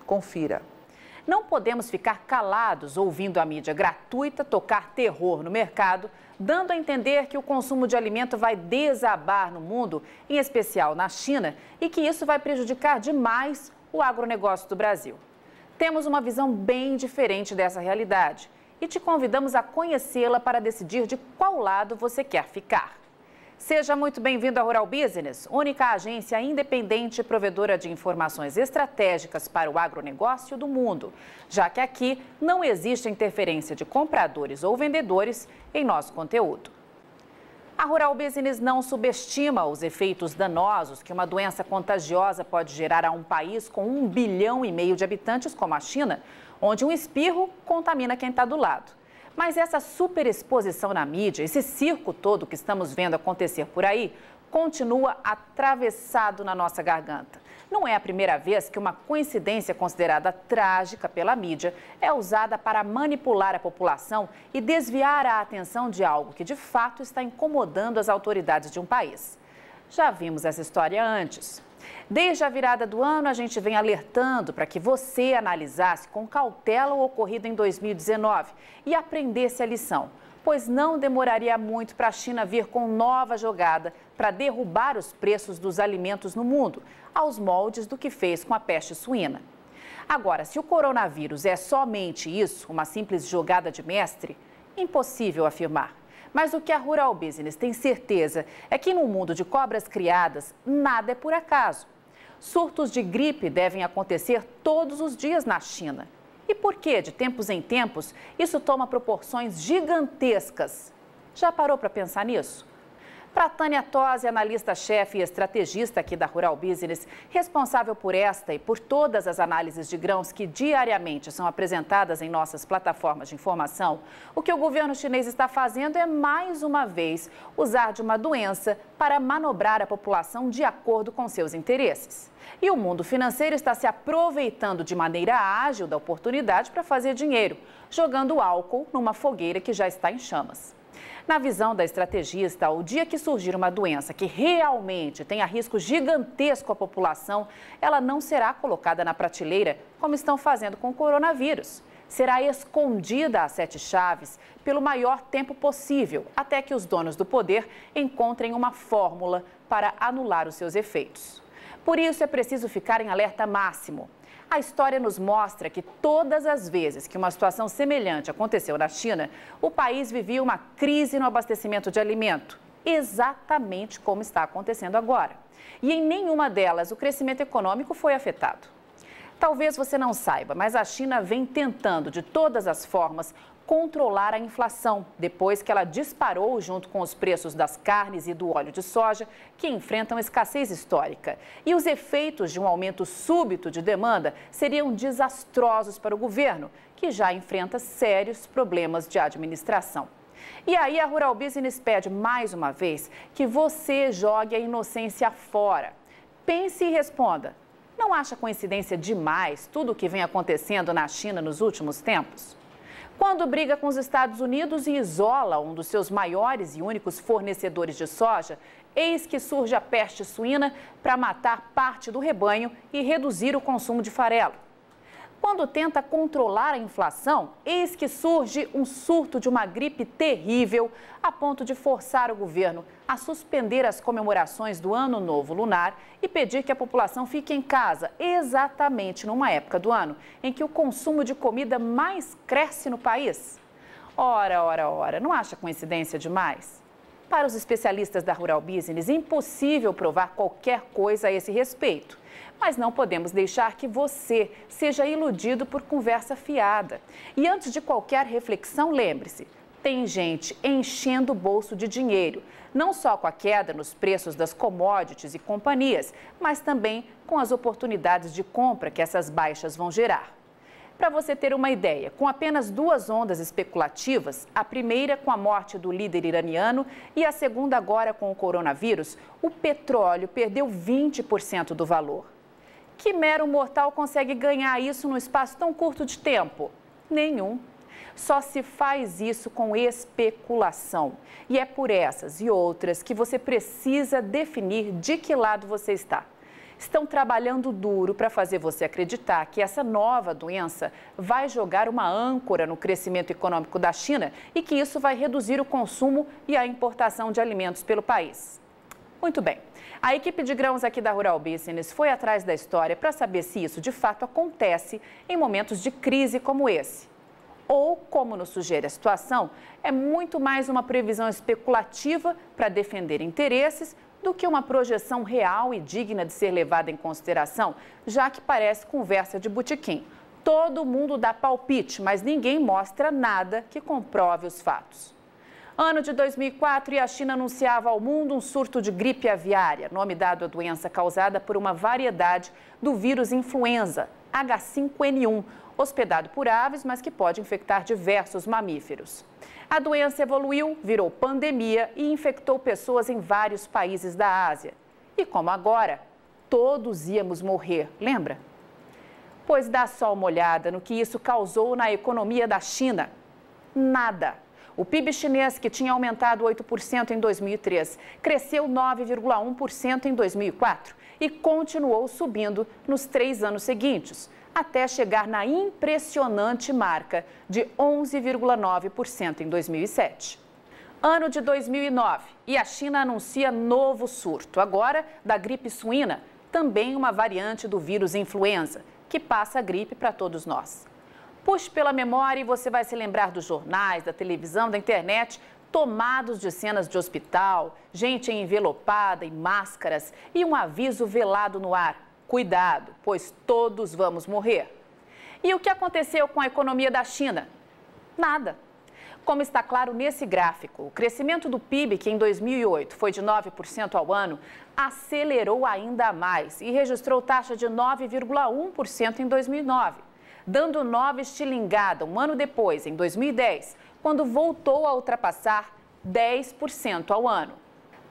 Confira. Não podemos ficar calados ouvindo a mídia gratuita tocar terror no mercado, dando a entender que o consumo de alimento vai desabar no mundo, em especial na China, e que isso vai prejudicar demais o agronegócio do Brasil. Temos uma visão bem diferente dessa realidade e te convidamos a conhecê-la para decidir de qual lado você quer ficar. Seja muito bem-vindo à Rural Business, única agência independente e provedora de informações estratégicas para o agronegócio do mundo, já que aqui não existe interferência de compradores ou vendedores em nosso conteúdo. A Rural Business não subestima os efeitos danosos que uma doença contagiosa pode gerar a um país com 1,5 bilhão de habitantes como a China, onde um espirro contamina quem está do lado. Mas essa superexposição na mídia, esse circo todo que estamos vendo acontecer por aí, continua atravessado na nossa garganta. Não é a primeira vez que uma coincidência considerada trágica pela mídia é usada para manipular a população e desviar a atenção de algo que de fato está incomodando as autoridades de um país. Já vimos essa história antes. Desde a virada do ano, a gente vem alertando para que você analisasse com cautela o ocorrido em 2019 e aprendesse a lição, pois não demoraria muito para a China vir com nova jogada para derrubar os preços dos alimentos no mundo, aos moldes do que fez com a peste suína. Agora, se o coronavírus é somente isso, uma simples jogada de mestre, impossível afirmar. Mas o que a Rural Business tem certeza é que no mundo de cobras criadas, nada é por acaso. Surtos de gripe devem acontecer todos os dias na China. E por que, de tempos em tempos, isso toma proporções gigantescas? Já parou para pensar nisso? Para Tânia Tosi, analista-chefe e estrategista aqui da Rural Business, responsável por esta e por todas as análises de grãos que diariamente são apresentadas em nossas plataformas de informação, o que o governo chinês está fazendo é, mais uma vez, usar de uma doença para manobrar a população de acordo com seus interesses. E o mundo financeiro está se aproveitando de maneira ágil da oportunidade para fazer dinheiro, jogando álcool numa fogueira que já está em chamas. Na visão da estrategista, o dia que surgir uma doença que realmente tenha risco gigantesco à população, ela não será colocada na prateleira como estão fazendo com o coronavírus. Será escondida a 7 chaves pelo maior tempo possível, até que os donos do poder encontrem uma fórmula para anular os seus efeitos. Por isso é preciso ficar em alerta máximo. A história nos mostra que todas as vezes que uma situação semelhante aconteceu na China, o país vivia uma crise no abastecimento de alimento, exatamente como está acontecendo agora. E em nenhuma delas o crescimento econômico foi afetado. Talvez você não saiba, mas a China vem tentando de todas as formas controlar a inflação, depois que ela disparou junto com os preços das carnes e do óleo de soja, que enfrentam escassez histórica. E os efeitos de um aumento súbito de demanda seriam desastrosos para o governo, que já enfrenta sérios problemas de administração. E aí a Rural Business pede mais uma vez que você jogue a inocência fora. Pense e responda. Não acha coincidência demais tudo o que vem acontecendo na China nos últimos tempos? Quando briga com os Estados Unidos e isola um dos seus maiores e únicos fornecedores de soja, eis que surge a peste suína para matar parte do rebanho e reduzir o consumo de farelo. Quando tenta controlar a inflação, eis que surge um surto de uma gripe terrível, a ponto de forçar o governo a suspender as comemorações do Ano Novo Lunar e pedir que a população fique em casa, exatamente numa época do ano em que o consumo de comida mais cresce no país. Ora, não acha coincidência demais? Para os especialistas da Rural Business, é impossível provar qualquer coisa a esse respeito. Mas não podemos deixar que você seja iludido por conversa fiada. E antes de qualquer reflexão, lembre-se, tem gente enchendo o bolso de dinheiro, não só com a queda nos preços das commodities e companhias, mas também com as oportunidades de compra que essas baixas vão gerar. Para você ter uma ideia, com apenas 2 ondas especulativas, a primeira com a morte do líder iraniano e a segunda agora com o coronavírus, o petróleo perdeu 20% do valor. Que mero mortal consegue ganhar isso num espaço tão curto de tempo? Nenhum. Só se faz isso com especulação. E é por essas e outras que você precisa definir de que lado você está. estão trabalhando duro para fazer você acreditar que essa nova doença vai jogar uma âncora no crescimento econômico da China e que isso vai reduzir o consumo e a importação de alimentos pelo país. Muito bem. A equipe de grãos aqui da Rural Business foi atrás da história para saber se isso de fato acontece em momentos de crise como esse. Ou, como nos sugere a situação, é muito mais uma previsão especulativa para defender interesses do que uma projeção real e digna de ser levada em consideração, já que parece conversa de botequim. Todo mundo dá palpite, mas ninguém mostra nada que comprove os fatos. Ano de 2004 e a China anunciava ao mundo um surto de gripe aviária, nome dado à doença causada por uma variedade do vírus influenza, H5N1, hospedado por aves, mas que pode infectar diversos mamíferos. A doença evoluiu, virou pandemia e infectou pessoas em vários países da Ásia. E como agora, todos íamos morrer, lembra? Pois dá só uma olhada no que isso causou na economia da China. Nada. O PIB chinês, que tinha aumentado 8% em 2003, cresceu 9,1% em 2004 e continuou subindo nos 3 anos seguintes, até chegar na impressionante marca de 11,9% em 2007. Ano de 2009 e a China anuncia novo surto, agora da gripe suína, também uma variante do vírus influenza, que passa a gripe para todos nós. Puxe pela memória e você vai se lembrar dos jornais, da televisão, da internet, tomados de cenas de hospital, gente envelopada em máscaras e um aviso velado no ar. Cuidado, pois todos vamos morrer. E o que aconteceu com a economia da China? Nada. Como está claro nesse gráfico, o crescimento do PIB, que em 2008 foi de 9% ao ano, acelerou ainda mais e registrou taxa de 9,1% em 2009. Dando nova estilingada um ano depois, em 2010, quando voltou a ultrapassar 10% ao ano.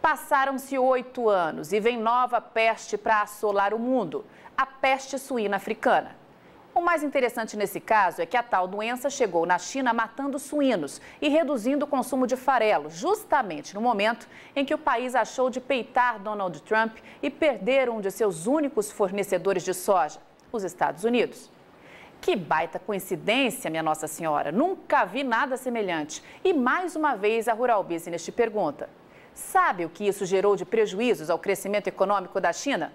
Passaram-se 8 anos e vem nova peste para assolar o mundo, a peste suína africana. O mais interessante nesse caso é que a tal doença chegou na China matando suínos e reduzindo o consumo de farelo, justamente no momento em que o país achou de peitar Donald Trump e perder um de seus únicos fornecedores de soja, os Estados Unidos. Que baita coincidência, minha Nossa Senhora, nunca vi nada semelhante. E mais uma vez a Rural Business te pergunta, sabe o que isso gerou de prejuízos ao crescimento econômico da China?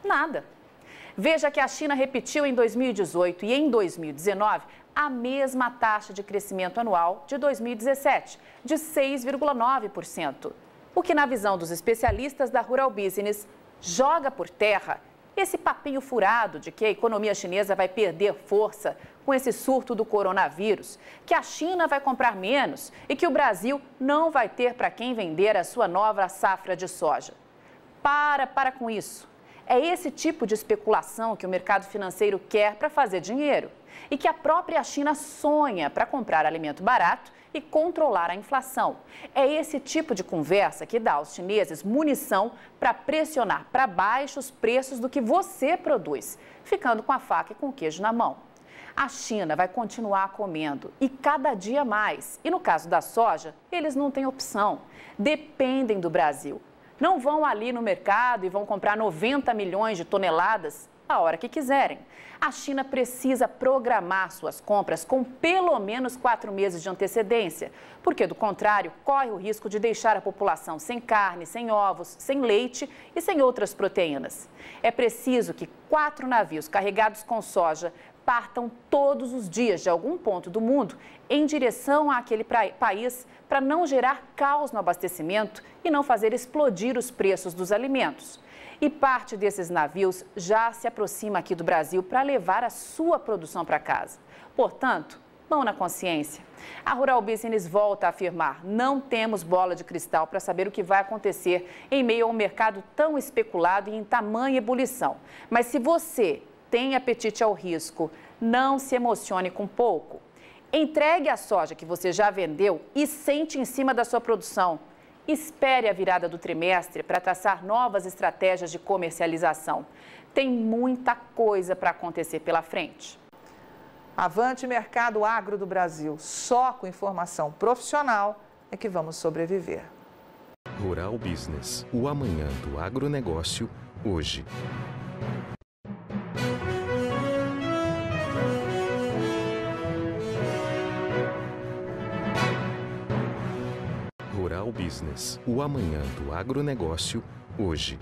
Nada. Veja que a China repetiu em 2018 e em 2019 a mesma taxa de crescimento anual de 2017, de 6,9%. O que, na visão dos especialistas da Rural Business, joga por terra esse papinho furado de que a economia chinesa vai perder força com esse surto do coronavírus, que a China vai comprar menos e que o Brasil não vai ter para quem vender a sua nova safra de soja. Para com isso. É esse tipo de especulação que o mercado financeiro quer para fazer dinheiro e que a própria China sonha para comprar alimento barato e controlar a inflação. É esse tipo de conversa que dá aos chineses munição para pressionar para baixo os preços do que você produz, ficando com a faca e com o queijo na mão. A China vai continuar comendo e cada dia mais. E no caso da soja, eles não têm opção. Dependem do Brasil. Não vão ali no mercado e vão comprar 90 milhões de toneladas a hora que quiserem. A China precisa programar suas compras com pelo menos 4 meses de antecedência, porque do contrário, corre o risco de deixar a população sem carne, sem ovos, sem leite e sem outras proteínas. É preciso que 4 navios carregados com soja partam todos os dias de algum ponto do mundo em direção àquele país para não gerar caos no abastecimento e não fazer explodir os preços dos alimentos. E parte desses navios já se aproxima aqui do Brasil para levar a sua produção para casa. Portanto, mão na consciência. A Rural Business volta a afirmar, não temos bola de cristal para saber o que vai acontecer em meio a um mercado tão especulado e em tamanha ebulição. Mas se você tem apetite ao risco, não se emocione com pouco. Entregue a soja que você já vendeu e sente em cima da sua produção. Espere a virada do trimestre para traçar novas estratégias de comercialização. Tem muita coisa para acontecer pela frente. Avante mercado agro do Brasil. Só com informação profissional é que vamos sobreviver. Rural Business, o amanhã do agronegócio, hoje. Rural Business, o amanhã do agronegócio, hoje.